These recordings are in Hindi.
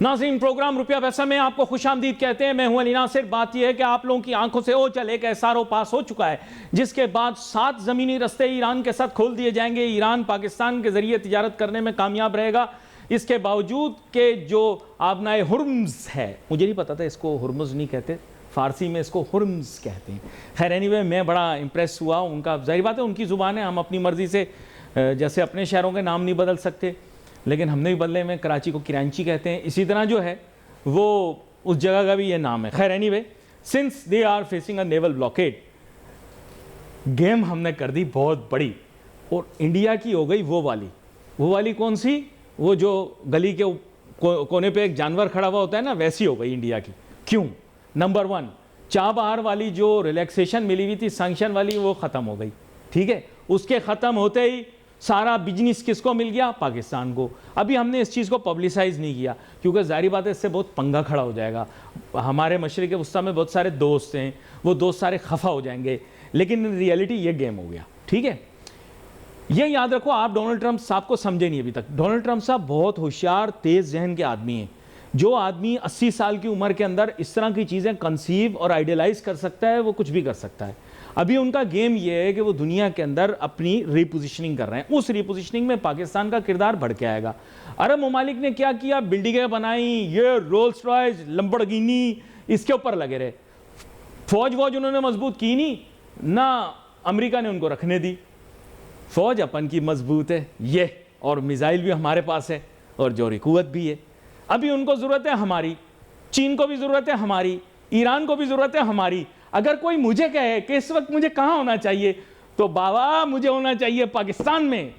नाज़रीन, प्रोग्राम रुपया पैसा में आपको खुशामदीद कहते हैं। मैं हूं अली नासिर। बात यह है कि आप लोगों की आंखों से ओझल एक एसआरओ पास हो चुका है, जिसके बाद 7 ज़मीनी रास्ते ईरान के साथ खोल दिए जाएंगे। ईरान पाकिस्तान के ज़रिए तिजारत करने में कामयाब रहेगा। इसके बावजूद के जो आबनाए हुर्मुज़ है, मुझे नहीं पता था इसको हुर्मुज़ नहीं कहते, फ़ारसी में इसको हुर्मुज़ कहते हैं। खैर एनीवे, मैं बड़ा इम्प्रेस हुआ उनका। ज़ाहिर बात है उनकी ज़ुबान है, हम अपनी मर्ज़ी से जैसे अपने शहरों के नाम नहीं बदल सकते, लेकिन हमने भी बदले में कराची को किरांची कहते हैं। इसी तरह जो है वो उस जगह का भी ये नाम है। खैर anyway, since they are facing a naval blockade, game हमने कर दी बहुत बड़ी, और इंडिया की हो गई वो वाली कौन सी, वो जो गली के कोने पे एक जानवर खड़ा हुआ होता है ना, वैसी हो गई इंडिया की। क्यों? नंबर 1, चाबहार वाली जो रिलैक्सेशन मिली हुई थी सैंक्शन वाली, वो ख़त्म हो गई। ठीक है, उसके ख़त्म होते ही सारा बिजनेस किसको मिल गया? पाकिस्तान को। अभी हमने इस चीज़ को पब्लिसाइज़ नहीं किया क्योंकि ज़ाहिर बात है इससे बहुत पंगा खड़ा हो जाएगा। हमारे मशरिक़ वस्ता में बहुत सारे दोस्त हैं, वो दोस्त सारे खफा हो जाएंगे, लेकिन इन रियलिटी ये गेम हो गया। ठीक है, ये याद रखो। आप डोनाल्ड ट्रंप साहब को समझे नहीं अभी तक। डोनाल्ड ट्रंप साहब बहुत होशियार, तेज़ जहन के आदमी हैं। जो आदमी 80 साल की उम्र के अंदर इस तरह की चीज़ें कंसीव और आइडियलाइज़ कर सकता है, वो कुछ भी कर सकता है। अभी उनका गेम ये है कि वो दुनिया के अंदर अपनी रिपोजिशनिंग कर रहे हैं। उस रिपोजिशनिंग में पाकिस्तान का किरदार बढ़ के आएगा। अरब ममालिक ने क्या किया? बिल्डिंगें बनाई, ये रोल्स रॉयस, लंबरगिनी, इसके ऊपर लगे रहे। फौज वौज उन्होंने मजबूत की नहीं ना, अमेरिका ने उनको रखने दी। फौज अपन की मजबूत है ये, और मिसाइल भी हमारे पास है, और जोरी कुव्वत भी है। अभी उनको ज़रूरत है हमारी, चीन को भी ज़रूरत है हमारी, ईरान को भी ज़रूरत है हमारी। अगर कोई मुझे कहे कि इस वक्त मुझे कहाँ होना चाहिए, तो बाबा मुझे होना चाहिए पाकिस्तान में।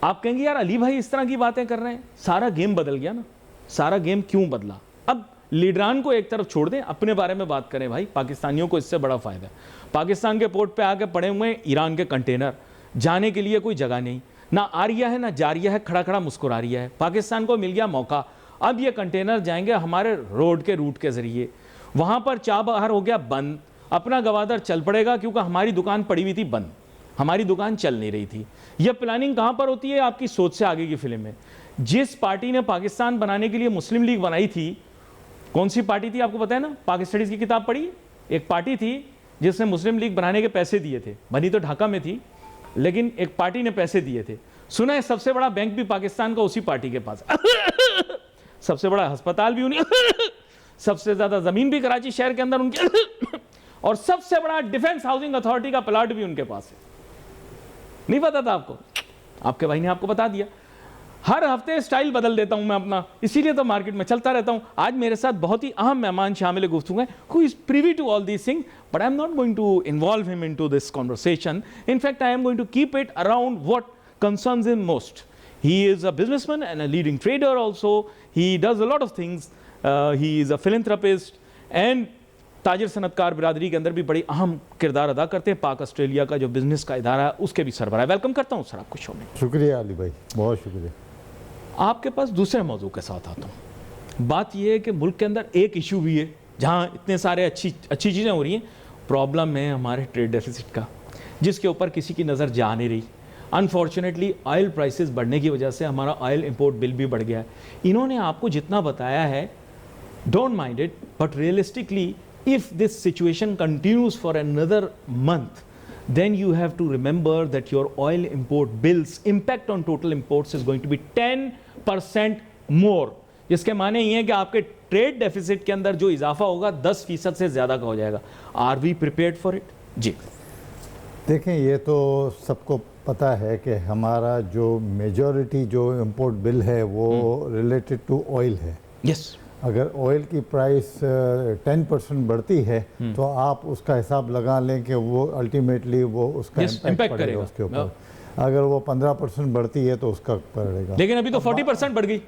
आप कहेंगे यार अली भाई इस तरह की बातें कर रहे हैं। सारा गेम बदल गया ना। सारा गेम क्यों बदला? अब लीडरान को एक तरफ छोड़ दें, अपने बारे में बात करें भाई। पाकिस्तानियों को इससे बड़ा फ़ायदा है। पाकिस्तान के पोर्ट पे आके पड़े हुए हैं ईरान के कंटेनर, जाने के लिए कोई जगह नहीं, ना आरिया है ना जारिया है, खड़ा खड़ा मुस्कुरा रही है। पाकिस्तान को मिल गया मौका। अब ये कंटेनर जाएंगे हमारे रोड के रूट के ज़रिए। वहाँ पर चाबहार हो गया बंद, अपना गवादर चल पड़ेगा क्योंकि हमारी दुकान पड़ी हुई थी बंद, हमारी दुकान चल नहीं रही थी। यह प्लानिंग कहाँ पर होती है? आपकी सोच से आगे की फिल्म में। जिस पार्टी ने पाकिस्तान बनाने के लिए मुस्लिम लीग बनाई थी, कौन सी पार्टी थी आपको पता है ना? पाक स्टडीज़ की किताब पढ़ी। एक पार्टी थी जिसने मुस्लिम लीग बनाने के पैसे दिए थे, बनी तो ढाका में थी, लेकिन एक पार्टी ने पैसे दिए थे। सुना है सबसे बड़ा बैंक भी पाकिस्तान का उसी पार्टी के पास सबसे बड़ा अस्पताल भी उन्हीं सबसे ज़्यादा ज़मीन भी कराची शहर के अंदर उनके और सबसे बड़ा डिफेंस हाउसिंग अथॉरिटी का प्लाट भी उनके पास है। नहीं पता था आपको? आपके भाई ने आपको बता दिया। हर हफ्ते स्टाइल बदल देता हूं मैं अपना, इसीलिए तो मार्केट में चलता रहता हूं। आज मेरे साथ बहुत ही अहम मेहमान शामिल गुफ्तगू हैं, who is privy to all these things, but I am not going to involve him into this conversation. In fact I am going to keep it around what concerns him most. He is a businessman and a leading trader also. He does a lot of things. He is a philanthropist and ताजिर सनतकार बिरादरी के अंदर भी बड़ी अहम किरदार अदा करते हैं। पाक ऑस्ट्रेलिया का जो बिजनेस का इदारा है उसके भी सरबराह। वेलकम करता हूँ सर आपको शो में। शुक्रिया अली भाई, बहुत शुक्रिया। आपके पास दूसरे मौजू के साथ आता हूँ। बात यह है कि मुल्क के अंदर एक इशू भी है जहाँ इतने सारे अच्छी चीज़ें हो रही हैं। प्रॉब्लम है हमारे ट्रेड डेफिसिट का, जिसके ऊपर किसी की नज़र जा नहीं रही। अनफॉर्चुनेटली ऑयल प्राइसेस बढ़ने की वजह से हमारा ऑयल इंपोर्ट बिल भी बढ़ गया है। इन्होंने आपको जितना बताया है, don't mind it, but realistically if this situation continues for another month, then you have to remember that your oil import bills impact on total imports is going to be 10% more, जिसके माने ये है कि आपके ट्रेड डेफिसिट के अंदर जो इजाफा होगा 10% से ज़्यादा का हो जाएगा। Are we prepared for it? जी देखें, ये तो सबको पता है कि हमारा जो मेजॉरिटी जो इंपोर्ट बिल है वो रिलेटेड टू ऑयल है। यस, अगर ऑयल की प्राइस 10% बढ़ती है तो आप उसका हिसाब लगा लें कि वो अल्टीमेटली वो उसका इम्पैक्ट पड़ेगा उसके ऊपर। अगर वो 15% बढ़ती है तो उसका पड़ेगा, लेकिन अभी तो 40% बढ़ गई।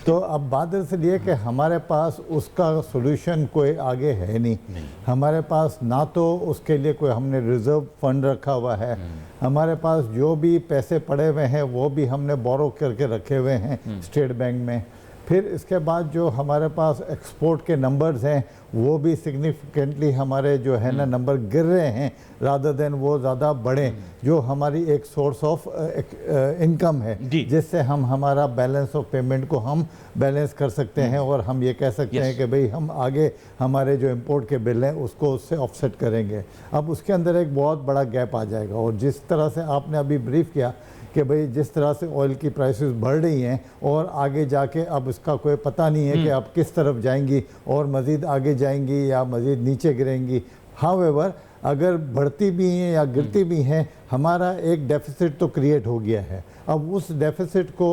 तो अब बात दरअसल ये कि हमारे पास उसका सोल्यूशन कोई आगे है नहीं। हमारे पास ना तो उसके लिए कोई हमने रिजर्व फंड रखा हुआ है, हमारे पास जो भी पैसे पड़े हुए हैं वो भी हमने बोरो करके रखे हुए हैं स्टेट बैंक में। फिर इसके बाद जो हमारे पास एक्सपोर्ट के नंबर्स हैं वो भी सिग्निफिकेंटली हमारे जो है ना नंबर गिर रहे हैं रादर देन वो ज़्यादा बढ़े, जो हमारी एक सोर्स ऑफ इनकम है जिससे हम हमारा बैलेंस ऑफ पेमेंट को हम बैलेंस कर सकते हैं और हम ये कह सकते हैं कि भाई हम आगे हमारे जो इंपोर्ट के बिल हैं उसको उससे ऑफसेट करेंगे। अब उसके अंदर एक बहुत बड़ा गैप आ जाएगा और जिस तरह से आपने अभी ब्रीफ किया कि भाई जिस तरह से ऑयल की प्राइसेस बढ़ रही हैं और आगे जाके अब इसका कोई पता नहीं है कि अब किस तरफ जाएंगी और मज़ीद आगे जाएंगी या मज़ीद नीचे गिरेंगी। हाउएवर अगर बढ़ती भी हैं या गिरती भी हैं, हमारा एक डेफिसिट तो क्रिएट हो गया है। अब उस डेफिसिट को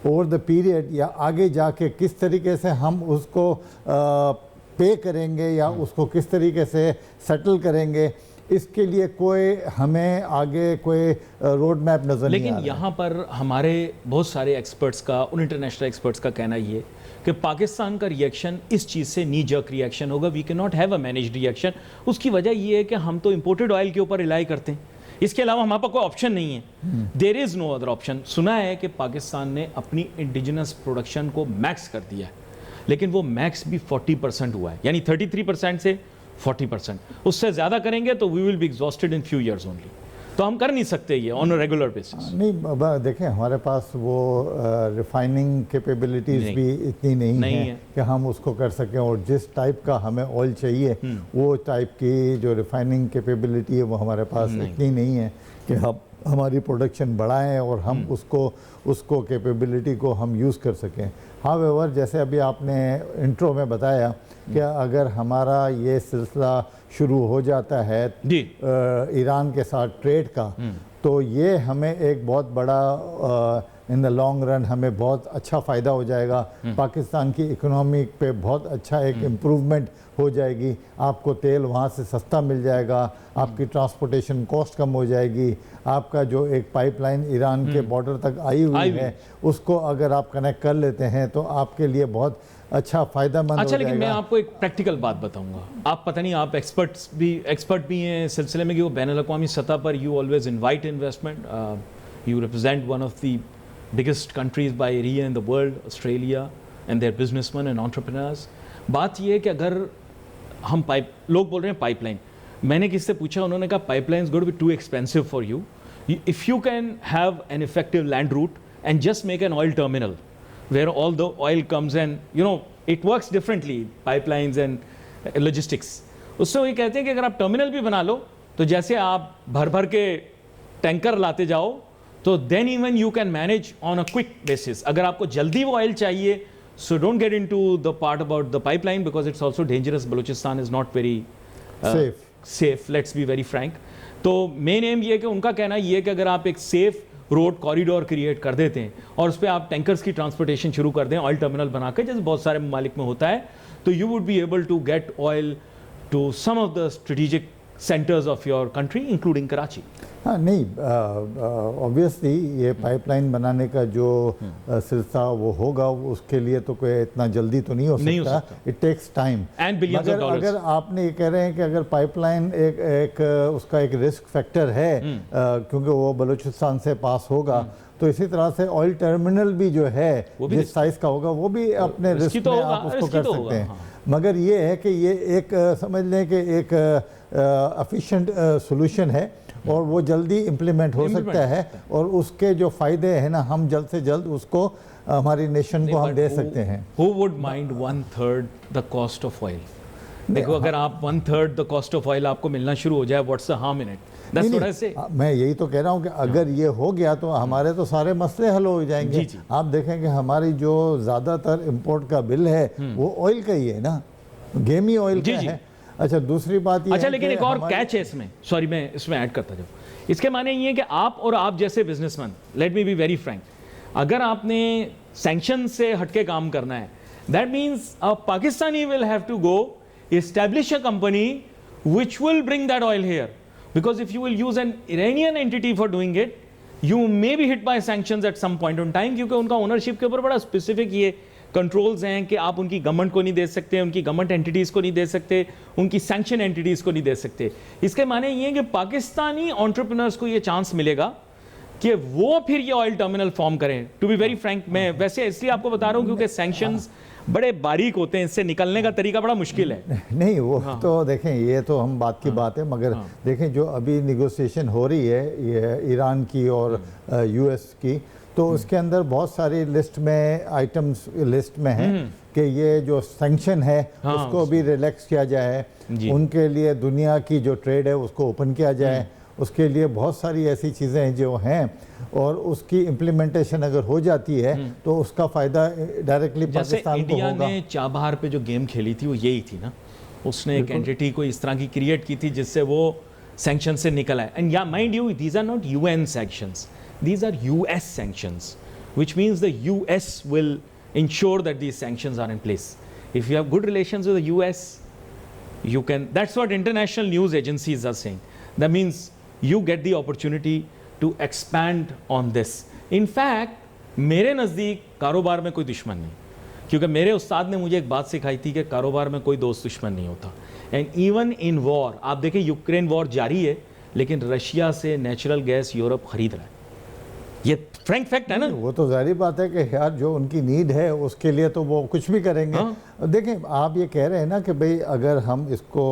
ओवर द पीरियड या आगे जाके किस तरीके से हम उसको पे करेंगे या उसको किस तरीके से सेटल करेंगे, इसके लिए कोई हमें आगे कोई रोड मैप नज़र नहीं आ रहा। लेकिन यहाँ पर हमारे बहुत सारे एक्सपर्ट्स का, उन इंटरनेशनल एक्सपर्ट्स का कहना ये कि पाकिस्तान का रिएक्शन इस चीज़ से नी जर्क रिएक्शन होगा। We can not have a managed reaction. उसकी वजह ये है कि हम तो इंपोर्टेड ऑयल के ऊपर रिलाई करते हैं, इसके अलावा हमारे पास कोई ऑप्शन नहीं है। There is no other option. सुना है कि पाकिस्तान ने अपनी इंडिजिनस प्रोडक्शन को मैक्स कर दिया है, लेकिन वो मैक्स भी 40% हुआ है, यानी 33% से 40%। उससे ज़्यादा करेंगे तो we will be exhausted in few years only. तो हम कर नहीं सकते ये ऑन अ रेगुलर बेसिस। नहीं देखें, हमारे पास वो रिफाइनिंग कैपेबिलिटीज़ भी इतनी नहीं है कि हम उसको कर सकें और जिस टाइप का हमें ऑयल चाहिए वो टाइप की जो रिफाइनिंग कैपेबिलिटी है वो हमारे पास इतनी नहीं है कि हम हमारी प्रोडक्शन बढ़ाएं और हम उसको कैपेबिलिटी को हम यूज़ कर सकें। हाउएवर जैसे अभी आपने इंट्रो में बताया कि अगर हमारा ये सिलसिला शुरू हो जाता है ईरान के साथ ट्रेड का, तो ये हमें एक बहुत बड़ा इन द लॉन्ग रन हमें बहुत अच्छा फ़ायदा हो जाएगा। पाकिस्तान की इकोनॉमी पे बहुत अच्छा एक इम्प्रूवमेंट हो जाएगी। आपको तेल वहाँ से सस्ता मिल जाएगा, आपकी ट्रांसपोर्टेशन कॉस्ट कम हो जाएगी, आपका जो एक पाइपलाइन ईरान के बॉर्डर तक आई हुई है उसको अगर आप कनेक्ट कर लेते हैं तो आपके लिए बहुत अच्छा फ़ायदा मंद हो जाएगा। लेकिन मैं आपको एक प्रैक्टिकल बात बताऊंगा। आप पता नहीं, आप एक्सपर्ट भी हैं इस सिलसिले में कि वो बैनुल-अक़वामी सतह पर you always invite investment, you represent one of the biggest countries by area in the world, Australia, and their businessmen and entrepreneurs. बात ये है कि अगर हम लोग बोल रहे हैं पाइपलाइन, मैंने किससे पूछा, उन्होंने कहा pipeline is going to be too expensive for you. If you can have an effective land route and just make an oil terminal where all the oil comes and it works differently, pipelines and logistics। उससे वो ये कहते हैं कि अगर आप टर्मिनल भी बना लो तो जैसे आप भर भर के टैंकर लाते जाओ तो then even you can manage on a quick basis। अगर आपको जल्दी वो ऑयल चाहिए, so don't get into the part about the pipeline because it's also dangerous। Balochistan is not very safe, let's be very frank। तो मेन एम ये है कि उनका कहना ये है कि अगर आप एक सेफ रोड कॉरिडोर क्रिएट कर देते हैं और उस पर आप टैंकर्स की ट्रांसपोर्टेशन शुरू कर दें ऑयल टर्मिनल बनाकर, जैसे बहुत सारे ममालिक में होता है, तो you would be able to get oil to some of the strategic centres of your country including Karachi. हाँ नहीं, ऑब्वियसली ये पाइपलाइन बनाने का जो सिलसिला वो होगा उसके लिए तो कोई इतना जल्दी तो नहीं हो सकता। It takes time and billions of dollars. अगर आपने ये कह रहे हैं कि अगर पाइपलाइन एक उसका एक रिस्क फैक्टर है क्योंकि वो बलूचिस्तान से पास होगा, तो इसी तरह से ऑयल टर्मिनल भी जो है जिस साइज का होगा वो भी अपने रिस्क में आप उसको कर सकते हैं। मगर ये है कि ये एक समझ लें कि एक एफिशिएंट सोल्यूशन है और वो जल्दी इम्प्लीमेंट हो सकता है और उसके जो फ़ायदे हैं ना हम जल्द से जल्द उसको हमारी नेशन को हम दे सकते हैं। Who would mind 1/3 the cost of oil? देखो, अगर आप 1/3 द कॉस्ट ऑफ ऑयल आपको मिलना शुरू हो जाए, what's the harm in it? That's what I से। मैं यही तो कह रहा हूँ कि अगर ये हो गया तो हमारे तो सारे मसले हल हो जाएंगे। आप देखेंगे हमारी जो ज़्यादातर इंपोर्ट का बिल है वो ऑयल का ही है ना, गेम ही ऑयल का है। अच्छा, दूसरी बात ये लेकिन एक और कैच है इसमें, सॉरी मैं इसमें ऐड करता जाऊँ। इसके माने ये है कि आप जैसे businessman, let me be very frank, अगर आपने सैंक्शन से हटके काम करना है, that means Pakistani will have to go establish a company which will bring that oil here, because if you will use an Iranian entity for doing it, you may be hit by sanctions at some point in time, क्योंकि उनका ओनरशिप के ऊपर बड़ा स्पेसिफिक ये कंट्रोल्स हैं कि आप उनकी गवर्नमेंट को नहीं दे सकते, उनकी गवर्नमेंट एंटिटीज़ को नहीं दे सकते, उनकी सैंक्शन एंटिटीज़ को नहीं दे सकते। इसके माने ये है कि पाकिस्तानी एंटरप्रेन्योर्स को ये चांस मिलेगा कि वो फिर ये ऑयल टर्मिनल फॉर्म करें। टू बी वेरी फ्रैंक, मैं वैसे इसलिए आपको बता रहा हूँ क्योंकि सैंक्शंस बड़े बारीक होते हैं, इससे निकलने का तरीका बड़ा मुश्किल है। नहीं वो तो देखें, ये तो हम बात की बात है, मगर देखें जो अभी निगोशिएशन हो रही है ये ईरान की और यूएस की, तो उसके अंदर बहुत सारी लिस्ट में आइटम्स लिस्ट में हैं कि ये जो सैंक्शन है उसको भी रिलैक्स किया जाए, उनके लिए दुनिया की जो ट्रेड है उसको ओपन किया जाए, उसके लिए बहुत सारी ऐसी चीज़ें जो हैं, और उसकी इम्प्लीमेंटेशन अगर हो जाती है तो उसका फ़ायदा डायरेक्टली पाकिस्तान को होगा। इंडिया ने चाबहार पे जो गेम खेली थी वो यही थी ना, उसने एक एंटिटी को इस तरह की क्रिएट की थी जिससे वो सैंक्शन से निकल आए। एंड या mind you, these are not UN sanctions, these are US sanctions, which means the US will ensure that these sanctions are in place. If you have good relations with the US, you can, that's what international news agencies are saying. That means you get the opportunity to expand on this. In fact, मेरे नज़दीक कारोबार में कोई दुश्मन नहीं, क्योंकि मेरे उस्ताद ने मुझे एक बात सिखाई थी कि कारोबार में कोई दोस्त दुश्मन नहीं होता। एंड इवन इन वॉर, आप देखें यूक्रेन वॉर जारी है, लेकिन रशिया से नेचुरल गैस यूरोप खरीद रहा है। ये फ्रैंक फैक्ट है ना। वो तो जाहिर बात है कि यार जो उनकी नीड है उसके लिए तो वो कुछ भी करेंगे। देखें, आप ये कह रहे हैं ना कि भाई अगर हम इसको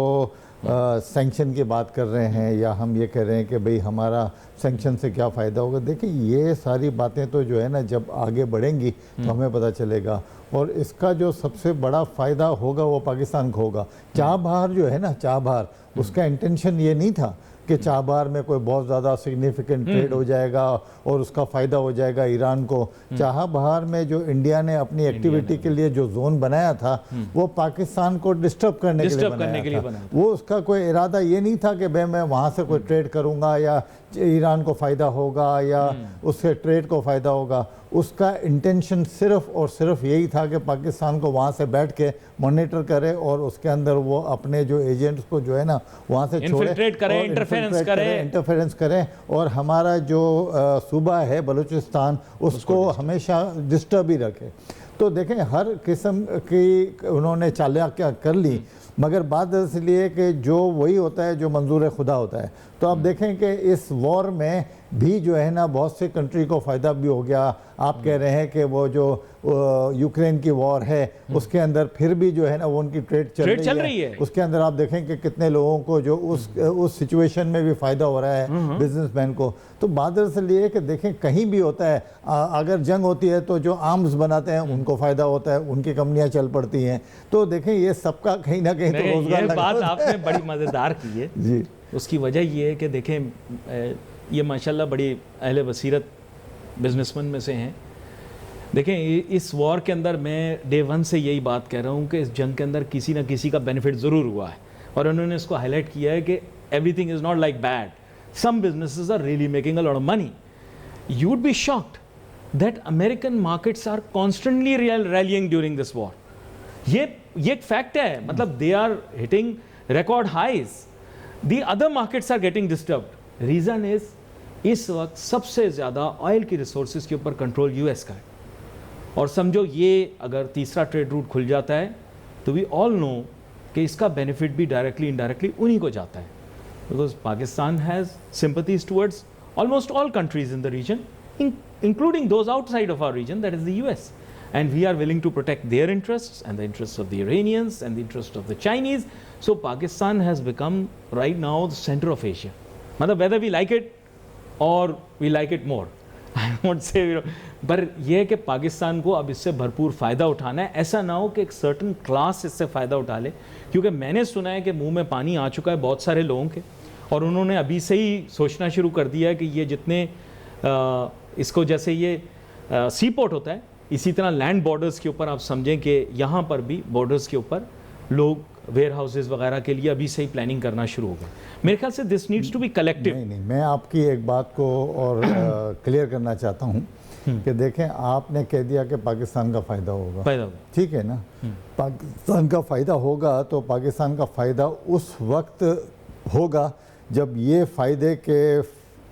सैंक्शन की बात कर रहे हैं, या हम ये कह रहे हैं कि भाई हमारा सैंक्शन से क्या फ़ायदा होगा, देखिए ये सारी बातें तो जो है ना जब आगे बढ़ेंगी तो हमें पता चलेगा, और इसका जो सबसे बड़ा फ़ायदा होगा वो पाकिस्तान को होगा। चाबहार जो है ना, चाबहार, उसका इंटेंशन ये नहीं था कि चाबहार में कोई बहुत ज़्यादा सिग्निफिकेंट ट्रेड हो जाएगा और उसका फ़ायदा हो जाएगा ईरान को। चाबहार में जो इंडिया ने अपनी एक्टिविटी के लिए जो जोन बनाया था वो पाकिस्तान को डिस्टर्ब करने के लिए बनाया था। वो उसका कोई इरादा ये नहीं था कि भाई मैं वहाँ से कोई ट्रेड करूँगा या ईरान को फ़ायदा होगा या उससे ट्रेड को फ़ायदा होगा। उसका इंटेंशन सिर्फ और सिर्फ यही था कि पाकिस्तान को वहाँ से बैठ के मॉनिटर करे और उसके अंदर वो अपने जो एजेंट्स को जो है ना वहाँ से इन्फिल्ट्रेट करें, इंटरफेरेंस करें, और हमारा जो सूबा है बलूचिस्तान उसको हमेशा डिस्टर्ब ही रखे। तो देखें हर किस्म की उन्होंने चालाकियाँ कर ली, मगर बात इसलिए कि जो वही होता है जो मंजूर खुदा होता है। तो आप देखें कि इस वॉर में भी जो है ना बहुत से कंट्री को फ़ायदा भी हो गया। आप कह रहे हैं कि वो जो यूक्रेन की वॉर है उसके अंदर फिर भी जो है ना वो उनकी ट्रेड चल रही है। उसके अंदर आप देखें कि कितने लोगों को जो उस सिचुएशन में भी फ़ायदा हो रहा है बिजनेसमैन को। तो बात इसलिए कि देखें कहीं भी होता है, अगर जंग होती है तो जो आर्म्स बनाते हैं उनको फ़ायदा होता है, उनकी कंपनियाँ चल पड़ती हैं। तो देखें ये सबका कहीं ना कहीं तो रोजगार लगा। बात आपने बड़ी मज़ेदार की है जी। उसकी वजह ये है कि देखें ये माशाल्लाह बड़ी अहले बसीरत बिजनेसमैन में से हैं। देखें इस वॉर के अंदर मैं डे वन से यही बात कह रहा हूँ कि इस जंग के अंदर किसी ना किसी का बेनिफिट ज़रूर हुआ है, और उन्होंने इसको हाईलाइट किया है कि everything is not like bad, some businesses are really making a lot of money. You would be shocked that American markets are constantly rallying during this war. ये एक फैक्ट है, मतलब they are hitting record highs. The other markets are getting disturbed. Reason is इस वक्त सबसे ज़्यादा ऑयल की रिसोर्सेज के ऊपर कंट्रोल यूएस का है, और समझो ये अगर तीसरा ट्रेड रूट खुल जाता है तो वी ऑल नो कि इसका बेनिफिट भी डायरेक्टली इनडायरेक्टली उन्हीं को जाता है, because Pakistan has sympathies towards almost all countries in the region, including those outside of our region, that is the US. And we are willing to protect their interests and the interests of the Iranians and the interests of the Chinese. So Pakistan has become right now the center of Asia. Whether we like it or we like it more, I won't say, पर यह है कि पाकिस्तान को अब इससे भरपूर फ़ायदा उठाना है। ऐसा ना हो कि एक सर्टन क्लास इससे फ़ायदा उठा ले, क्योंकि मैंने सुना है कि मुंह में पानी आ चुका है बहुत सारे लोगों के, और उन्होंने अभी से ही सोचना शुरू कर दिया है कि ये जितने इसको जैसे ये सी पोर्ट होता है, इसी तरह लैंड बॉर्डर्स के ऊपर आप समझें कि यहाँ पर भी बॉर्डर्स के ऊपर लोग वेयर हाउसेज वगैरह के लिए अभी से ही प्लानिंग करना शुरू हो गए। मेरे ख्याल से this needs to be collective. नहीं, मैं आपकी एक बात को और क्लियर करना चाहता हूँ कि देखें, आपने कह दिया कि पाकिस्तान का फ़ायदा होगा, ठीक है ना। पाकिस्तान का फ़ायदा होगा तो पाकिस्तान का फ़ायदा उस वक्त होगा जब ये फ़ायदे के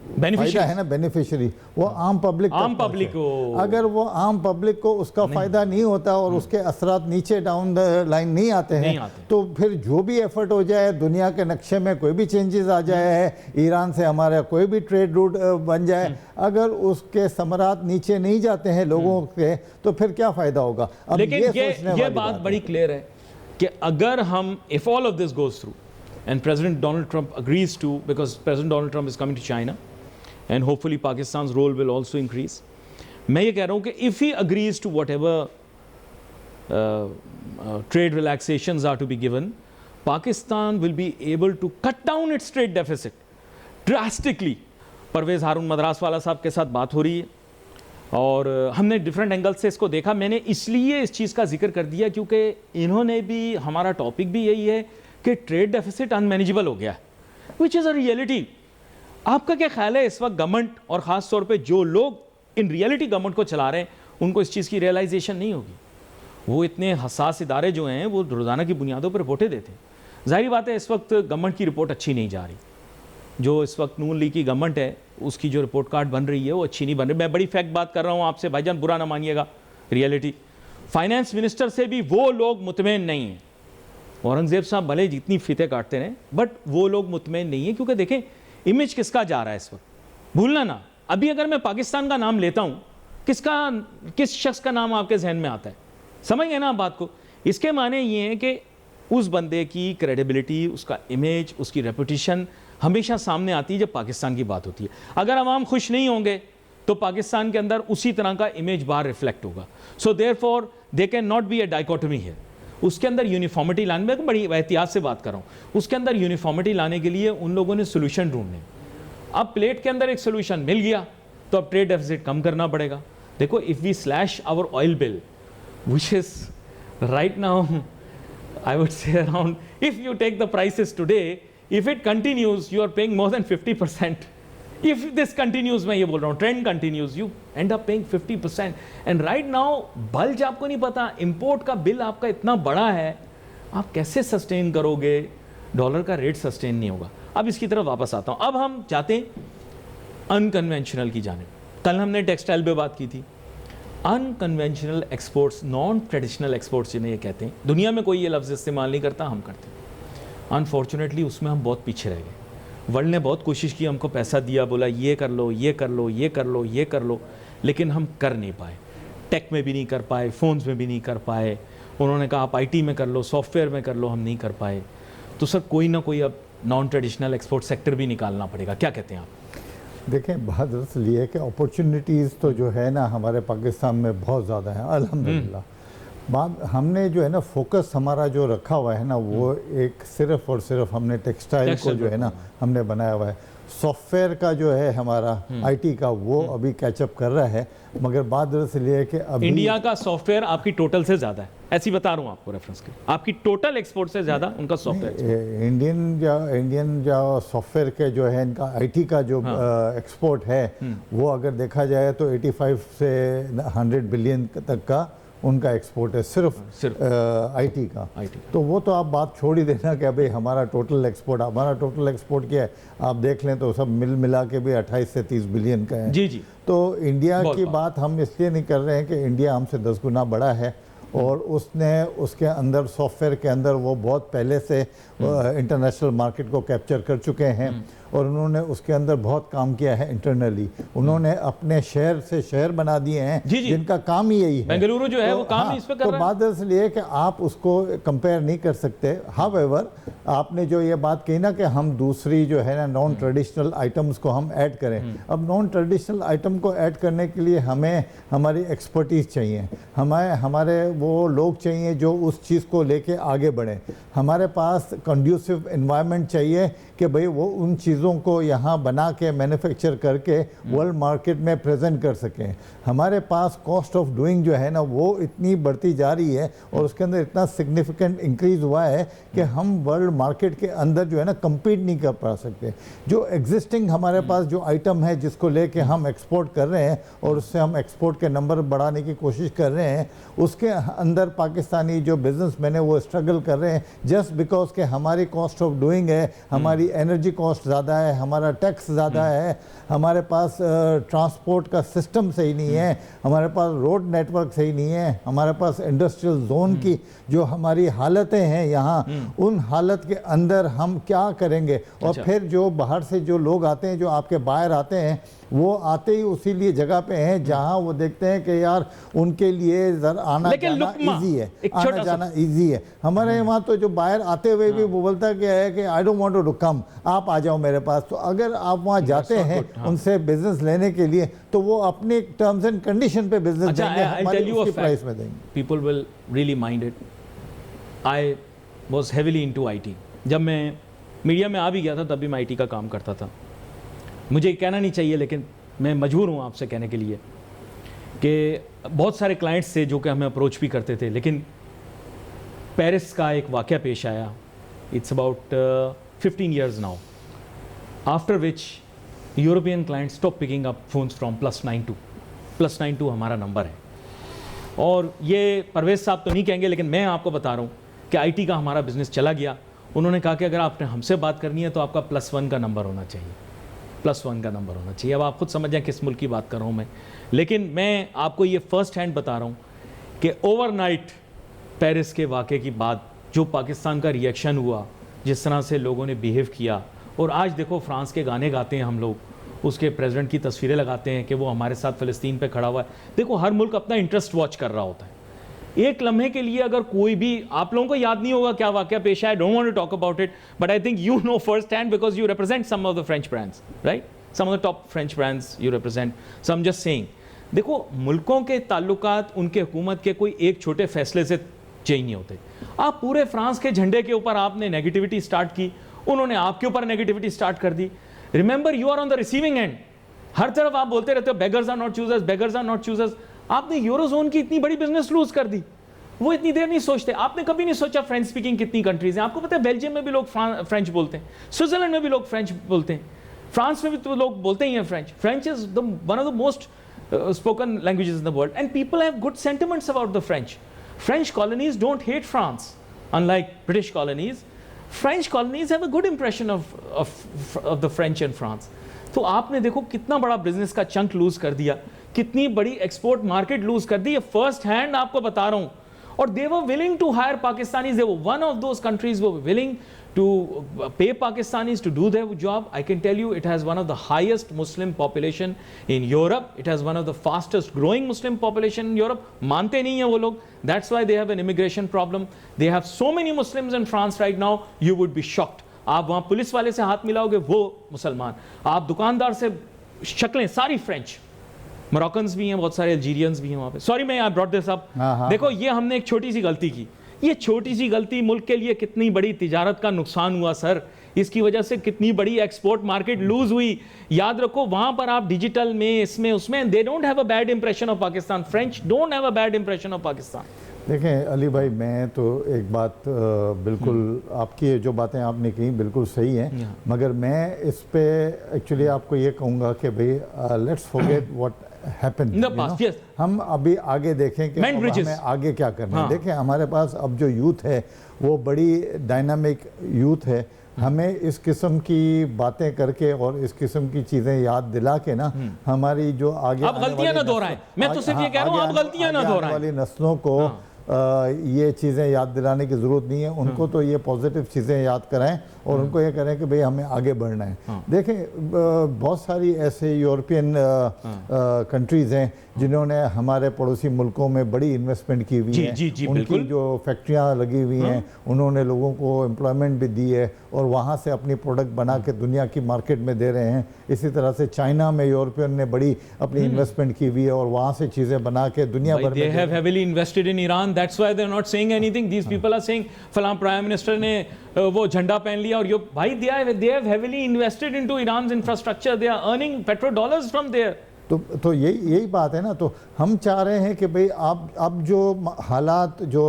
फायदा है ना, बेनिफिशियरी वो आम पब्लिक को, अगर वो आम पब्लिक को उसका फायदा नहीं होता और उसके असरात नीचे डाउन द लाइन नहीं आते हैं, तो फिर जो भी एफर्ट हो जाए, दुनिया के नक्शे में कोई भी चेंजेस आ जाए, ईरान से हमारा कोई भी ट्रेड रूट बन जाए, अगर उसके समरात नीचे नहीं जाते हैं लोगों के, तो फिर क्या फायदा होगा। अब लेकिन ये बात बड़ी क्लियर है कि अगर हम, if all of this goes through and President Donald Trump agrees to, because President Donald Trump is coming to China and hopefully Pakistan's role will also increase. मैं ये कह रहा हूँ कि if he agrees to whatever trade relaxations are to be given, Pakistan will be able to cut down its trade deficit drastically. Parvez हारून मद्रास वाला साहब के साथ बात हो रही है और हमने डिफरेंट एंगल से इसको देखा। मैंने इसलिए इस चीज़ का जिक्र कर दिया क्योंकि इन्होंने भी, हमारा टॉपिक भी यही है कि ट्रेड डेफिसिट अनमैनेजेबल हो गया, विच इज़ अ रियलिटी। आपका क्या ख्याल है इस वक्त गवर्नमेंट और ख़ास तौर पे जो लोग इन रियलिटी गवर्नमेंट को चला रहे हैं, उनको इस चीज़ की रियलाइजेशन नहीं होगी? वो इतने हसास इदारे जो हैं वो रोज़ाना की बुनियादों पर रिपोर्टें देते हैं। जाहिर बात है इस वक्त गवर्नमेंट की रिपोर्ट अच्छी नहीं जा रही। जो इस वक्त नून लीग की गवर्नमेंट है उसकी जो रिपोर्ट कार्ड बन रही है वो अच्छी नहीं बन रही। मैं बड़ी फैक्ट बात कर रहा हूँ आपसे भाईजान, बुरा ना मानिएगा, रियलिटी। फाइनेंस मिनिस्टर से भी वो लोग मुतमईन नहीं हैं। औरंगजेब साहब भले जितनी फीते काटते रहे, बट वो लोग मुतमईन नहीं है क्योंकि देखें इमेज किसका जा रहा है इस वक्त, भूलना ना। अभी अगर मैं पाकिस्तान का नाम लेता हूँ, किस शख्स का नाम आपके जहन में आता है? समझ गए ना आप बात को? इसके माने ये हैं कि उस बंदे की क्रेडिबिलिटी, उसका इमेज, उसकी रेपुटेशन हमेशा सामने आती है जब पाकिस्तान की बात होती है। अगर अवाम खुश नहीं होंगे तो पाकिस्तान के अंदर उसी तरह का इमेज बाहर रिफ्लेक्ट होगा। So therefore they can not be a dichotomy here. उसके अंदर यूनिफॉर्मिटी लाने, मैं बड़ी एहतियात से बात कर रहा हूँ, उसके अंदर यूनिफॉर्मिटी लाने के लिए उन लोगों ने सोल्यूशन ढूंढने। अब प्लेट के अंदर एक सोल्यूशन मिल गया तो अब ट्रेड डेफिसिट कम करना पड़ेगा। देखो, if we slash our oil bill which is right now I would say around, if you take the prices today, if it continues you are paying more than 50%। If this continues, मैं ये बोल रहा हूँ, trend continues, you end up paying 50%. And right now, बल्ज आपको नहीं पता, इंपोर्ट का बिल आपका इतना बड़ा है, आप कैसे सस्टेन करोगे? डॉलर का रेट सस्टेन नहीं होगा। अब इसकी तरफ वापस आता हूँ। अब हम जाते हैं अनकन्वेंशनल की जानिब। कल हमने टेक्सटाइल पे बात की थी। Unconventional exports, non traditional exports जिन्हें ये कहते हैं, दुनिया में कोई ये लफ्ज़ इस्तेमाल नहीं करता, हम करते हैं। अनफॉर्चुनेटली उसमें हम बहुत पीछे रह गए। वर्ल्ड ने बहुत कोशिश की, हमको पैसा दिया, बोला ये कर लो, ये कर लो, ये कर लो, ये कर लो, लेकिन हम कर नहीं पाए। टेक में भी नहीं कर पाए, फ़ोन्स में भी नहीं कर पाए। उन्होंने कहा आप आईटी में कर लो, सॉफ्टवेयर में कर लो, हम नहीं कर पाए। तो सर कोई ना कोई अब नॉन ट्रेडिशनल एक्सपोर्ट सेक्टर भी निकालना पड़ेगा। क्या कहते हैं आप? देखें, बात दरअसल ये है कि अपॉर्चुनिटीज़ तो जो है ना हमारे पाकिस्तान में बहुत ज़्यादा है, अल्हम्दुलिल्लाह। बात हमने जो है ना फोकस हमारा जो रखा हुआ है ना, वो एक सिर्फ और सिर्फ हमने टेक्सटाइल को जो है ना हमने बनाया हुआ है। सॉफ्टवेयर का जो है हमारा आईटी का, वो अभी कैचअप कर रहा है। मगर बात दरअसल ये है कि अभी इंडिया का सॉफ्टवेयर आपकी टोटल से ज़्यादा है, ऐसी बता रहा हूँ आपको रेफरेंस के, आपकी टोटल एक्सपोर्ट से ज़्यादा उनका सॉफ्टवेयर। इंडियन जो सॉफ्टवेयर के जो है इनका आईटी का जो एक्सपोर्ट है, वो अगर देखा जाए तो 85 से 100 बिलियन तक का उनका एक्सपोर्ट है, सिर्फ आईटी का। तो वो तो आप बात छोड़ ही देना कि भाई हमारा टोटल एक्सपोर्ट क्या है, आप देख लें तो सब मिला के भी 28 से 30 बिलियन का है। जी जी। तो इंडिया की बात हम इसलिए नहीं कर रहे हैं कि इंडिया हमसे 10 गुना बड़ा है और उसने उसके अंदर सॉफ्टवेयर के अंदर वो बहुत पहले से इंटरनेशनल मार्केट को कैप्चर कर चुके हैं और उन्होंने उसके अंदर बहुत काम किया है इंटरनली। उन्होंने अपने शहर से शहर बना दिए हैं जिनका काम ही यही है। बेंगलुरु जो है वो काम इस पे कर रहा है। तो बात इसलिए कि आप उसको कंपेयर नहीं कर सकते। हाउएवर, आपने जो ये बात कही ना कि हम दूसरी जो है ना नॉन ट्रेडिशनल आइटम्स को हम ऐड करें, अब नॉन ट्रेडिशनल आइटम को ऐड करने के लिए हमें हमारी एक्सपर्टीज़ चाहिए, हमारे वो लोग चाहिए जो उस चीज़ को लेके आगे बढ़ें। हमारे पास कंड्यूसिव एनवायरनमेंट चाहिए कि भाई वो उन चीज़ों को यहाँ बना के मैन्युफैक्चर करके वर्ल्ड मार्केट में प्रेजेंट कर सकें। हमारे पास कॉस्ट ऑफ डूइंग जो है ना वो इतनी बढ़ती जा रही है और उसके अंदर इतना सिग्निफिकेंट इंक्रीज़ हुआ है कि हम वर्ल्ड मार्केट के अंदर जो है ना कम्पीट नहीं कर पा सकते। जो एग्जिस्टिंग हमारे पास जो आइटम है जिसको लेके हम एक्सपोर्ट कर रहे हैं और उससे हम एक्सपोर्ट के नंबर बढ़ाने की कोशिश कर रहे हैं, उसके अंदर पाकिस्तानी जो बिजनेसमैन है वो स्ट्रगल कर रहे हैं जस्ट बिकॉज के हमारी कॉस्ट ऑफ डूइंग है, हमारी एनर्जी कॉस्ट ज़्यादा ज़्यादा है, हमारा टैक्स ज़्यादा है, हमारे पास ट्रांसपोर्ट का सिस्टम सही नहीं है, हमारे पास रोड नेटवर्क सही नहीं है, हमारे पास इंडस्ट्रियल जोन की जो हमारी हालतें हैं यहाँ, उन हालत के अंदर हम क्या करेंगे। और फिर जो बाहर से जो लोग आते हैं, जो आपके बाहर आते हैं, वो आते ही उसी लिए जगह पे हैं जहाँ वो देखते हैं कि यार उनके लिए आना जाना इजी है, आना जाना इजी है। हमारे यहाँ तो जो बाहर आते हुए भी वो बोलता है कि I don't want to come, आप आ जाओ मेरे पास। तो अगर आप वहाँ जाते हैं उनसे बिजनेस लेने के लिए, तो वो अपने टर्म्स एंड कंडीशन पे बिजनेस देंगे, हमारी उसकी प्राइस में देंगे। People will really mind it. I was heavily into IT. जब मैं मीडिया में आ भी गया था तब भी मैं आईटी का काम करता था। मुझे कहना नहीं चाहिए लेकिन मैं मजबूर हूँ आपसे कहने के लिए कि बहुत सारे क्लाइंट्स थे जो कि हमें अप्रोच भी करते थे, लेकिन पेरिस का एक वाक़या पेश आया। It's about 15 years now, after which European clients stop picking up phones from +92 हमारा नंबर है। और ये परवेज साहब तो नहीं कहेंगे, लेकिन मैं आपको बता रहा हूँ कि आईटी का हमारा बिजनेस चला गया। उन्होंने कहा कि अगर आपने हमसे बात करनी है तो आपका +1 का नंबर होना चाहिए, +1 का नंबर होना चाहिए। अब आप खुद समझ जाएं किस मुल्क की बात कर रहा हूँ मैं, लेकिन मैं आपको ये फर्स्ट हैंड बता रहा हूँ कि ओवरनाइट पेरिस के वाक़े की बाद जो पाकिस्तान का रिएक्शन हुआ, जिस तरह से लोगों ने बिहेव किया, और आज देखो फ्रांस के गाने गाते हैं हम लोग, उसके प्रेसिडेंट की तस्वीरें लगाते हैं कि वो हमारे साथ फ़लस्तीन पे खड़ा हुआ है। देखो हर मुल्क अपना इंटरेस्ट वॉच कर रहा होता है। एक लम्हे के लिए अगर कोई भी, आप लोगों को याद नहीं होगा क्या वाक़या पेश आया, don't want to talk about it, but I think you know first hand because you represent some of the French brands, right, some of the top French brands you represent. So I am just saying, देखो मुल्कों के ताल्लुकात उनके हुकूमत के कोई एक छोटे फैसले से चेंज नहीं होते। आप पूरे फ्रांस के झंडे के ऊपर आपने नेगेटिविटी स्टार्ट की, उन्होंने आपके ऊपर नेगेटिविटी स्टार्ट कर दी। Remember you are on the receiving end. हर तरफ आप बोलते रहते हो beggars are not choosers, beggars are not choosers. आपने यूरोजोन की इतनी बड़ी बिजनेस लूज कर दी, वो इतनी देर नहीं सोचते। आपने कभी नहीं सोचा फ्रेंच स्पीकिंग कितनी कंट्रीज हैं। आपको पता है बेल्जियम में भी लोग फ्रेंच बोलते हैं, स्विट्जरलैंड में भी लोग फ्रेंच बोलते हैं, फ्रांस में भी तो लोग बोलते ही हैं French. French is one of the most spoken languages in the world, and people have good sentiments about the French. French colonies don't hate France, unlike British colonies. French colonies have a good impression of the French and France. तो आपने देखो कितना बड़ा बिजनेस का चंक लूज कर दिया, कितनी बड़ी एक्सपोर्ट मार्केट लूज कर दी। फर्स्ट हैंड आपको बता रहा हूँ। और they were willing to hire Pakistanis. They were one of those countries who were willing to pay Pakistanis to do their job. I can tell you it has one of the highest Muslim population in Europe. It has one of the fastest growing Muslim population in Europe. मानते नहीं हैं वो लोग. That's why they have an immigration problem. They have so many Muslims in France right now, you would be shocked. आप वहाँ पुलिस वाले से हाथ मिलाओगे वो मुसलमान, आप दुकानदार से शक्लें सारी फ्रेंच, मोरक्कन्स भी हैं, बहुत सारे अल्जीरियंस भी हैं वहाँ पे। सॉरी मैं आई ब्रॉट दिस अप। देखो ये हमने एक छोटी सी गलती की, ये छोटी सी गलती मुल्क के लिए कितनी बड़ी तिजारत का नुकसान हुआ सर। इसकी वजह से कितनी बड़ी एक्सपोर्ट मार्केट लूज हुई। याद रखो वहाँ पर आप डिजिटल में, इसमें उसमें, they don't have a bad impression of Pakistan. French don't have a bad impression of Pakistan. देखें अली भाई, मैं तो एक बात बिल्कुल, आपकी जो बातें आपने कही बिल्कुल सही हैं, मगर मैं इस पे एक्चुअली आपको ये कहूँगा कि भाई लेट्स फॉरगेट व्हाट हैपेंड। हम अभी आगे देखें कि हमें आगे क्या करना है। देखें हमारे पास अब जो यूथ है वो बड़ी डायनामिक यूथ है। हमें इस किस्म की बातें करके और इस किस्म की चीज़ें याद दिला के ना हमारी जो आगे आप गलतियां ना दोहराएं। मैं तो सिर्फ ये कह रहा हूं आप गलतियां ना दोहराएं। वाली नस्लों को ये चीज़ें याद दिलाने की ज़रूरत नहीं है। उनको तो ये पॉजिटिव चीज़ें याद कराएं और उनको ये करें कि भाई हमें आगे बढ़ना है। देखें बहुत सारी ऐसे यूरोपियन कंट्रीज़ हैं जिन्होंने हमारे पड़ोसी मुल्कों में बड़ी इन्वेस्टमेंट की हुई है। उनकी जो फैक्ट्रियाँ लगी हुई हैं, उन्होंने लोगों को एम्प्लॉयमेंट भी दी है और वहाँ से अपनी प्रोडक्ट बना के दुनिया की मार्केट में दे रहे हैं। इसी तरह से चाइना में यूरोपियन ने बड़ी अपनी इन्वेस्टमेंट की हुई है और वहाँ से चीज़ें बना के दुनिया भर में they have heavily invested in Iran. That's why they're not saying anything. These people are saying फलां प्राइम मिनिस्टर ने वो झंडा पहन लिया और यो भाई they have heavily invested into Iran's infrastructure. They are earning petrodollars from there. तो यही बात है ना। तो हम चाह रहे हैं कि भाई अब जो हालात जो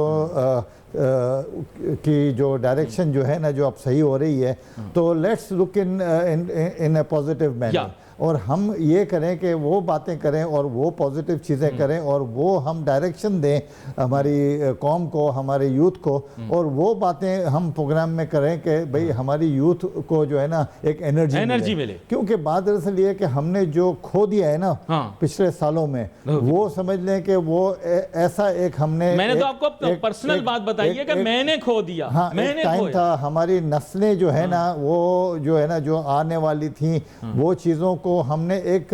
की जो डायरेक्शन जो है ना जो अब सही हो रही है, तो let's look in a positive manner, और हम ये करें कि वो बातें करें और वो पॉजिटिव चीज़ें करें और वो हम डायरेक्शन दें हमारी कौम को, हमारे यूथ को, और वो बातें हम प्रोग्राम में करें कि भाई हमारी यूथ को जो है ना एक एनर्जी मिले। क्योंकि बात दरअसल ये है कि हमने जो खो दिया है ना पिछले सालों में, वो समझ लें कि वो ऐसा एक मैंने तो आपको पर्सनल बात बताई है कि मैंने खो दिया। हाँ, मैंने टाइम था, हमारी नस्लें जो है ना वो जो है ना जो आने वाली थी वो चीज़ों को हमने एक